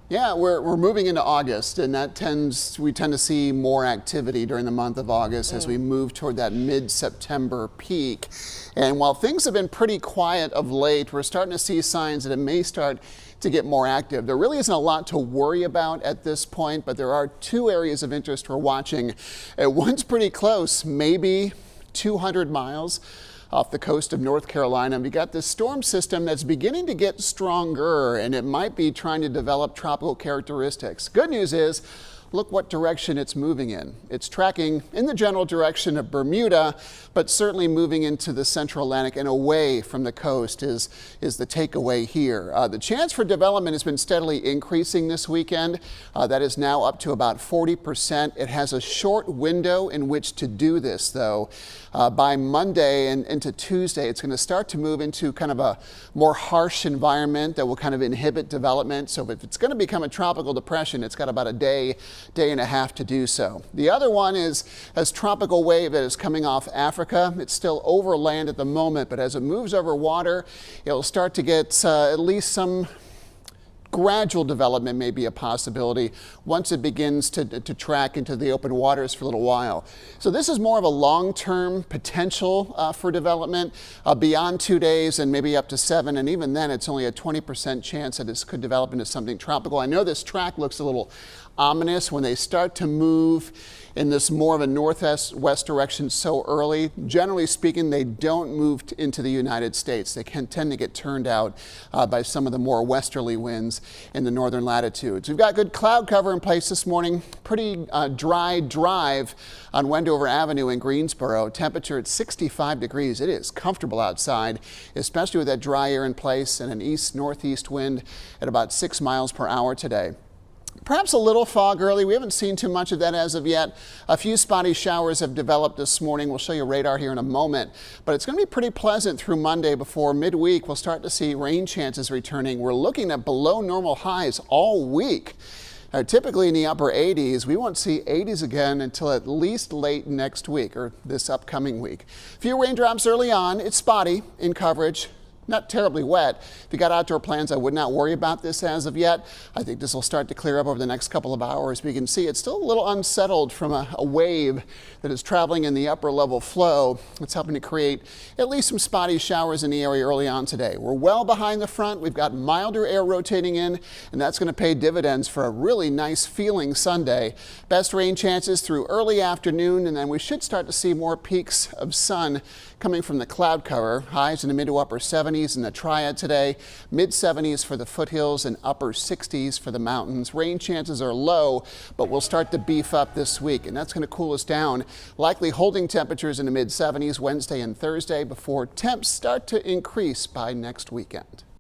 Yeah, we're moving into August, and we tend to see more activity during the month of August as we move toward that mid-September peak. And while things have been pretty quiet of late, we're starting to see signs that it may start to get more active. There really isn't a lot to worry about at this point, but there are two areas of interest we're watching. One's pretty close, maybe 200 miles off the coast of North Carolina. We got this storm system that's beginning to get stronger, and it might be trying to develop tropical characteristics. Good news is, look what direction it's moving in. It's tracking in the general direction of Bermuda, but certainly moving into the central Atlantic and away from the coast is the takeaway here. The chance for development has been steadily increasing this weekend. That is now up to about 40%. It has a short window in which to do this, though. By Monday and into Tuesday, it's going to start to move into kind of a more harsh environment that will kind of inhibit development. So if it's going to become a tropical depression, it's got about a day and a half to do so. The other one is a tropical wave that is coming off Africa. It's still over land at the moment, but as it moves over water, it'll start to get at least some gradual development may be a possibility once it begins to track into the open waters for a little while. So this is more of a long-term potential for development beyond 2 days and maybe up to 7. And even then, it's only a 20% chance that this could develop into something tropical. I know this track looks a little ominous when they start to move in this more of a northwest direction so early. Generally speaking, they don't move into the United States. They can tend to get turned out by some of the more westerly winds in the northern latitudes. We've got good cloud cover in place this morning. Pretty dry drive on Wendover Avenue in Greensboro. Temperature at 65 degrees. It is comfortable outside, especially with that dry air in place and an east-northeast wind at about 6 miles per hour today. Perhaps a little fog early. We haven't seen too much of that as of yet. A few spotty showers have developed this morning. We'll show you radar here in a moment, but it's going to be pretty pleasant through Monday. Before midweek, we'll start to see rain chances returning. We're looking at below normal highs all week. Typically in the upper 80s, we won't see 80s again until at least late next week or this upcoming week. Few raindrops early on. It's spotty in coverage. Not terribly wet. If you got outdoor plans, I would not worry about this as of yet. I think this will start to clear up over the next couple of hours. But you can see it's still a little unsettled from a wave that is traveling in the upper level flow. It's helping to create at least some spotty showers in the area early on today. We're well behind the front. We've got milder air rotating in, and that's going to pay dividends for a really nice feeling Sunday. Best rain chances through early afternoon, and then we should start to see more peaks of sun coming from the cloud cover. Highs in the mid to upper 70s in the Triad today, mid 70s for the foothills and upper 60s for the mountains. Rain chances are low, but we'll start to beef up this week, and that's going to cool us down. Likely holding temperatures in the mid 70s Wednesday and Thursday before temps start to increase by next weekend.